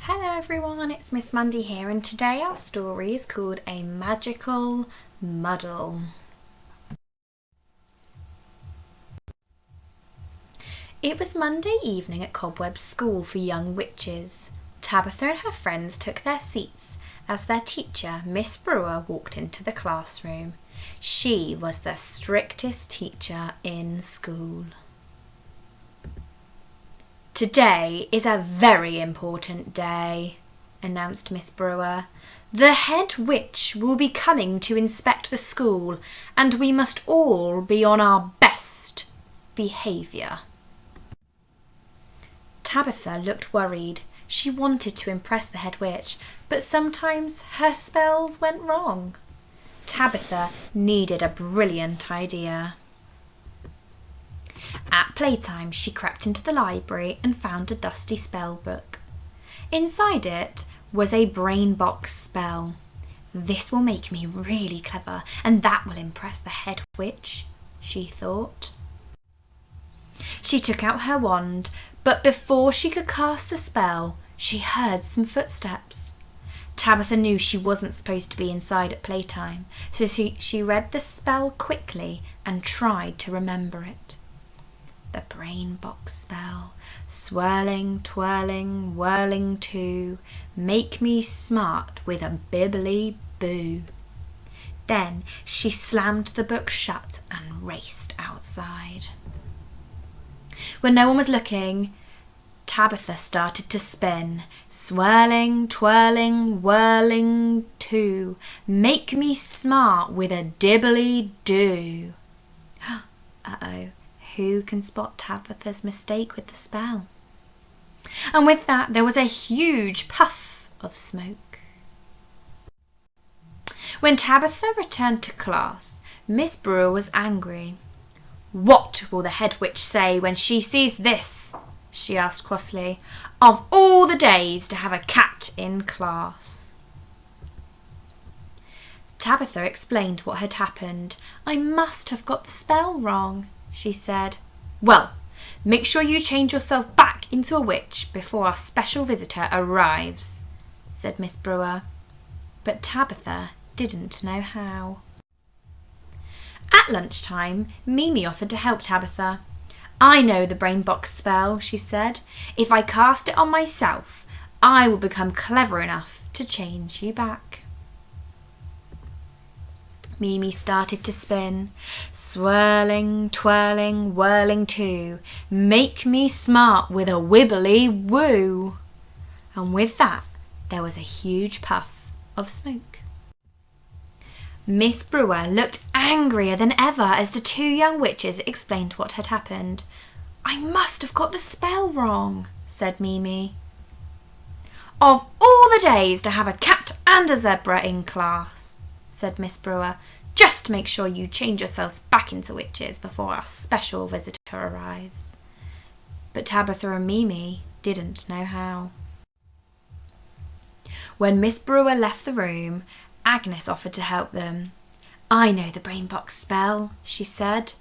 Hello everyone, it's Miss Mundy here, and today our story is called A Magical Muddle. It was Monday evening at Cobweb's school for young witches. Tabitha and her friends took their seats as their teacher, Miss Brewer, walked into the classroom. She was the strictest teacher in school. "Today is a very important day," announced Miss Brewer. "The head witch will be coming to inspect the school, and we must all be on our best behaviour." Tabitha looked worried. She wanted to impress the head witch, but sometimes her spells went wrong. Tabitha needed a brilliant idea. At playtime, she crept into the library and found a dusty spell book. Inside it was a brain box spell. "This will make me really clever, and that will impress the head witch," she thought. She took out her wand, but before she could cast the spell, she heard some footsteps. Tabitha knew she wasn't supposed to be inside at playtime, so she read the spell quickly and tried to remember it. The brain box spell, swirling, twirling, whirling too, make me smart with a bibbly boo. Then she slammed the book shut and raced outside. When no one was looking, Tabitha started to spin, swirling, twirling, whirling too, make me smart with a dibbly doo. Uh-oh. Who can spot Tabitha's mistake with the spell? And with that, there was a huge puff of smoke. When Tabitha returned to class, Miss Brewer was angry. "What will the head witch say when she sees this?" she asked crossly. "Of all the days to have a cat in class." Tabitha explained what had happened. "I must have got the spell wrong," she said. "Well, make sure you change yourself back into a witch before our special visitor arrives," said Miss Brewer. But Tabitha didn't know how. At lunchtime, Mimi offered to help Tabitha. "I know the brain box spell," she said. "If I cast it on myself, I will become clever enough to change you back." Mimi started to spin, swirling, twirling, whirling too, make me smart with a wibbly woo. And with that, there was a huge puff of smoke. Miss Brewer looked angrier than ever as the two young witches explained what had happened. "I must have got the spell wrong," said Mimi. "Of all the days to have a cat and a zebra in class," said Miss Brewer. "Just make sure you change yourselves back into witches before our special visitor arrives." But Tabitha and Mimi didn't know how. When Miss Brewer left the room, Agnes offered to help them. "I know the brain box spell," she said.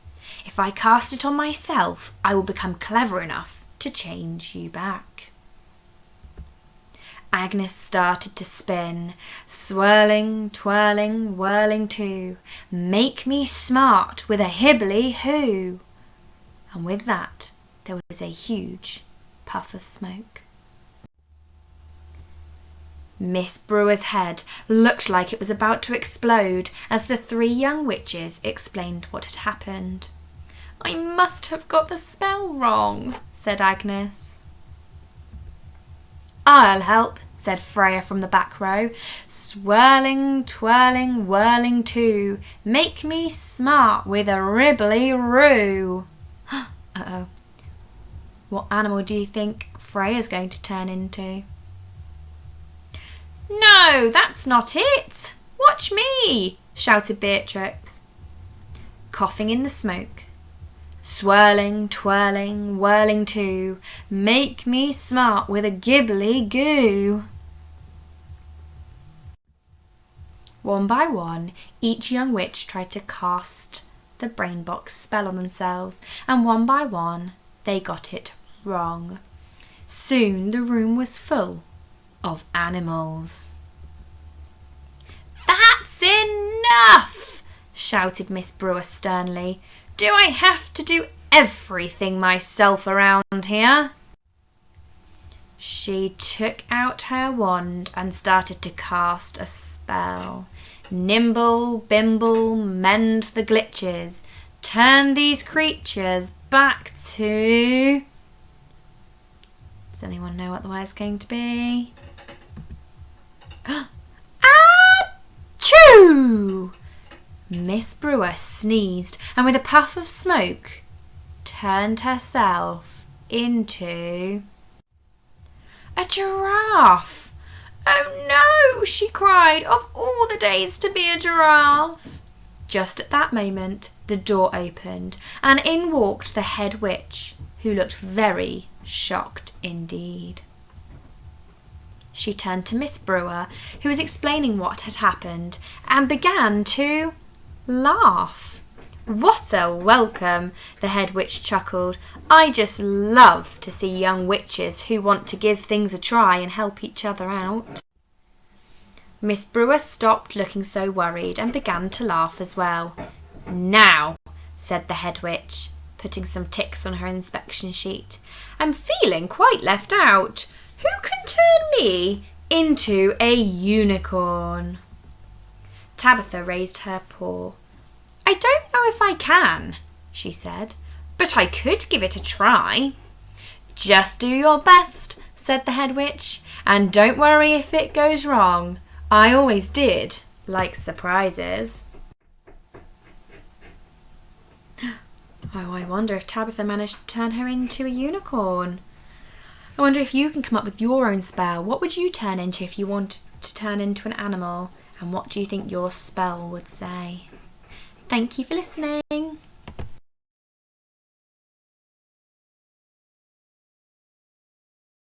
"If I cast it on myself, I will become clever enough to change you back." Agnes started to spin, swirling, twirling, whirling too, make me smart with a hibbly hoo. And with that, there was a huge puff of smoke. Miss Brewer's head looked like it was about to explode as the three young witches explained what had happened. "I must have got the spell wrong," said Agnes. "I'll help," said Freya from the back row. "Swirling, twirling, whirling too, make me smart with a ribbly roo." Uh-oh. What animal do you think Freya's going to turn into? "No, that's not it. Watch me," shouted Beatrix. Coughing in the smoke. "Swirling, twirling, whirling too, make me smart with a gibbly goo." One by one, each young witch tried to cast the brain box spell on themselves, and one by one, they got it wrong. Soon the room was full of animals. "That's enough!" shouted Miss Brewer sternly. "Do I have to do everything myself around here?" She took out her wand and started to cast a spell. "Nimble, bimble, mend the glitches. Turn these creatures back to..." Does anyone know what the word's going to be? Achoo! Miss Brewer sneezed and with a puff of smoke turned herself into a giraffe. "Oh no," she cried, "of all the days to be a giraffe." Just at that moment, the door opened and in walked the head witch, who looked very shocked indeed. She turned to Miss Brewer, who was explaining what had happened, and began to laugh. "What a welcome," the head witch chuckled. "I just love to see young witches who want to give things a try and help each other out." Miss Brewer stopped looking so worried and began to laugh as well. "Now," said the head witch, putting some ticks on her inspection sheet, "I'm feeling quite left out. Who can turn me into a unicorn?" Tabitha raised her paw. "I don't know if I can," she said, "but I could give it a try." "Just do your best," said the head witch, "and don't worry if it goes wrong. I always did like surprises." Oh, I wonder if Tabitha managed to turn her into a unicorn. I wonder if you can come up with your own spell. What would you turn into if you wanted to turn into an animal? And what do you think your spell would say? Thank you for listening.